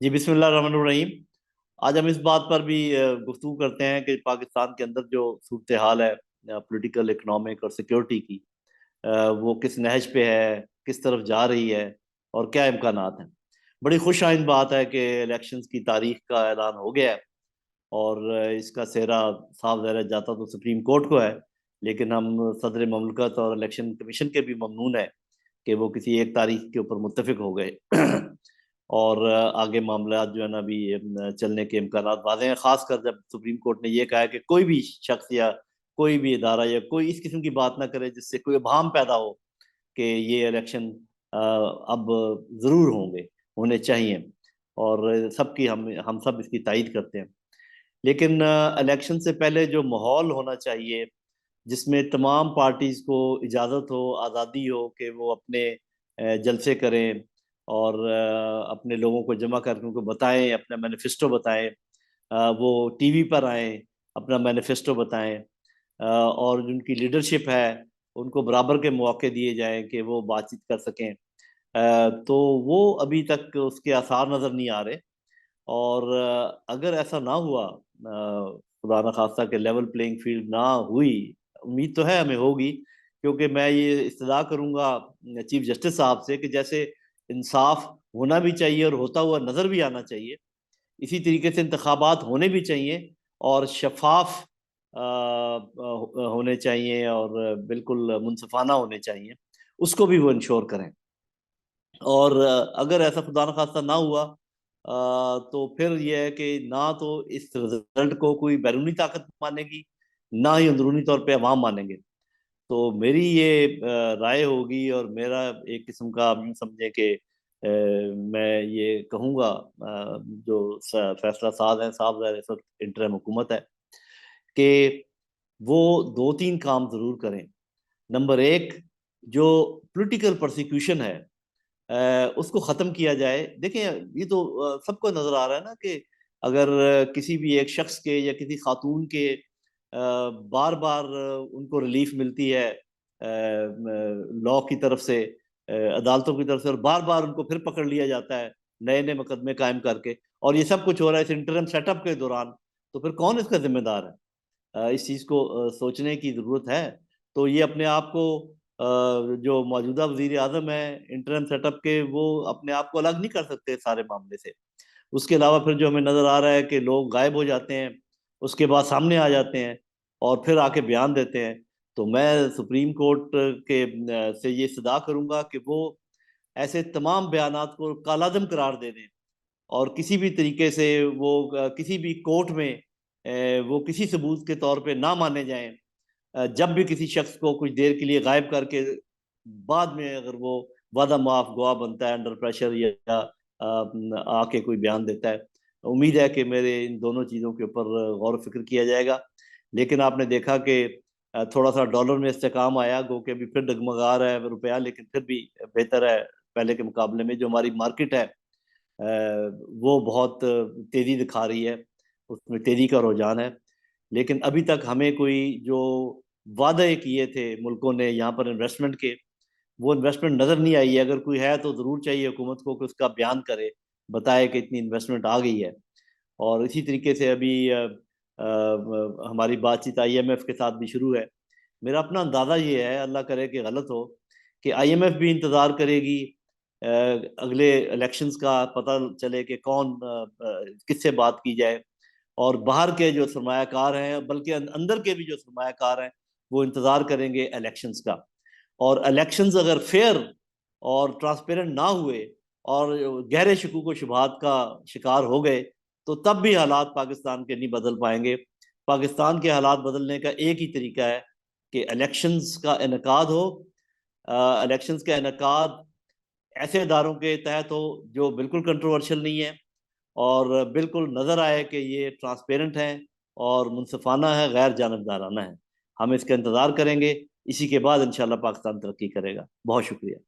जी बिस्मिल्लाह रहमान रहीम। आज हम इस बात पर भी गुफ्तगू करते हैं कि पाकिस्तान के अंदर जो सूरत हाल है पॉलिटिकल, इकोनॉमिक और सिक्योरिटी की, वो किस नहज पे है, किस तरफ जा रही है और क्या इम्कानात हैं। बड़ी खुश आइंद बात है कि इलेक्शंस की तारीख का ऐलान हो गया है और इसका सेहरा साफ ज़ाहिर है जाता तो सुप्रीम कोर्ट को है। लेकिन हम सदर ममलकत और इलेक्शन कमीशन के भी ममनून है कि वो किसी एक तारीख के ऊपर मुत्तफिक हो गए और आगे मामला जो है ना अभी चलने के इम्कानात वाज़े हैं, खासकर जब सुप्रीम कोर्ट ने ये कहा है कि कोई भी शख्स या कोई भी इदारा या कोई इस किस्म की बात ना करे जिससे कोई अभाम पैदा हो कि ये इलेक्शन अब ज़रूर होंगे, होने चाहिए। और सबकी हम सब इसकी तायद करते हैं। लेकिन इलेक्शन से पहले जो माहौल होना चाहिए जिसमें तमाम पार्टीज को इजाज़त हो, आज़ादी हो कि वो अपने जलसे करें और अपने लोगों को जमा करके उनको बताएं, अपना मैनिफेस्टो बताएं, वो टीवी पर आएं, अपना मैनिफेस्टो बताएं, और जिनकी लीडरशिप है उनको बराबर के मौके दिए जाएं कि वो बातचीत कर सकें। तो वो अभी तक उसके आसार नज़र नहीं आ रहे। और अगर ऐसा ना हुआ, खुदा न खास्ता के लेवल प्लेइंग फील्ड ना हुई, उम्मीद तो है हमें होगी, क्योंकि मैं ये इस्तदा करूंगा चीफ जस्टिस साहब से कि जैसे इंसाफ होना भी चाहिए और होता हुआ नजर भी आना चाहिए, इसी तरीके से इंतखाबात होने भी चाहिए और शफाफ होने चाहिए और बिल्कुल मुनसफाना होने चाहिए। उसको भी वो इंश्योर करें। और अगर ऐसा खुदा न खास्ता ना हुआ, तो फिर यह है कि ना तो इस रिजल्ट को कोई बैरूनी ताकत मानेगी, ना ही अंदरूनी तौर पे अवाम मानेंगे। तो मेरी ये राय होगी और मेरा एक किस्म का आप यूं समझें कि मैं ये कहूँगा, जो फैसला साज है, साहब इस वक्त इंटरिम हुकूमत है, कि वो दो तीन काम जरूर करें। नंबर एक, जो पॉलिटिकल प्रोसिक्यूशन है उसको ख़त्म किया जाए। देखें, ये तो सबको नज़र आ रहा है ना कि अगर किसी भी एक शख्स के या किसी खातून के बार बार उनको रिलीफ मिलती है लॉ की तरफ से, अदालतों की तरफ से, और बार बार उनको फिर पकड़ लिया जाता है नए नए मुकदमे कायम करके, और ये सब कुछ हो रहा है इस इंटरम सेटअप के दौरान, तो फिर कौन इसका जिम्मेदार है? इस चीज़ को सोचने की ज़रूरत है। तो ये अपने आप को, जो मौजूदा वजीर आजम है इंटरम सेटअप के, वो अपने आप को अलग नहीं कर सकते सारे मामले से। उसके अलावा फिर जो हमें नज़र आ रहा है कि लोग गायब हो जाते हैं, उसके बाद सामने आ जाते हैं और फिर आके बयान देते हैं। तो मैं सुप्रीम कोर्ट के से ये सदा करूंगा कि वो ऐसे तमाम बयानात को कालादम करार दे दें और किसी भी तरीके से वो किसी भी कोर्ट में वो किसी सबूत के तौर पे ना माने जाएं। जब भी किसी शख्स को कुछ देर के लिए गायब करके बाद में अगर वो वादा माफ गवाह बनता है अंडर प्रेशर या आके कोई बयान देता है, उम्मीद है कि मेरे इन दोनों चीज़ों के ऊपर गौर फिक्र किया जाएगा। लेकिन आपने देखा कि थोड़ा सा डॉलर में इस्तेकाम आया, गो कि अभी फिर डगमगा रहा है रुपया, लेकिन फिर भी बेहतर है पहले के मुकाबले में। जो हमारी मार्केट है वो बहुत तेज़ी दिखा रही है, उसमें तेज़ी का रुझान है। लेकिन अभी तक हमें कोई जो वादे किए थे मुल्कों ने यहाँ पर इन्वेस्टमेंट के, वो इन्वेस्टमेंट नज़र नहीं आई है। अगर कोई है तो ज़रूर चाहिए हुकूमत को कि उसका बयान करे, बताए कि इतनी इन्वेस्टमेंट आ गई है। और इसी तरीके से अभी हमारी बातचीत आईएमएफ के साथ भी शुरू है। मेरा अपना अंदाज़ा ये है, अल्लाह करे कि गलत हो, कि आईएमएफ भी इंतज़ार करेगी अगले इलेक्शंस का, पता चले कि कौन किससे बात की जाए। और बाहर के जो सरमायाकार हैं, बल्कि अंदर के भी जो सरमायाकार हैं, वो इंतज़ार करेंगे इलेक्शंस का। और इलेक्शंस अगर फेयर और ट्रांसपेरेंट ना हुए और गहरे शकूक व शुबहात का शिकार हो गए, तो तब भी हालात पाकिस्तान के नहीं बदल पाएंगे। पाकिस्तान के हालात बदलने का एक ही तरीका है कि इलेक्शंस का इनकाद हो। इलेक्शंस का इनकाद ऐसे इदारों के तहत हो जो बिल्कुल कंट्रोवर्शियल नहीं है और बिल्कुल नज़र आए कि ये ट्रांसपेरेंट है और मुनसफाना है, गैर जानबदाराना है। हम इसका इंतज़ार करेंगे। इसी के बाद इंशाल्लाह पाकिस्तान तरक्की करेगा। बहुत शुक्रिया।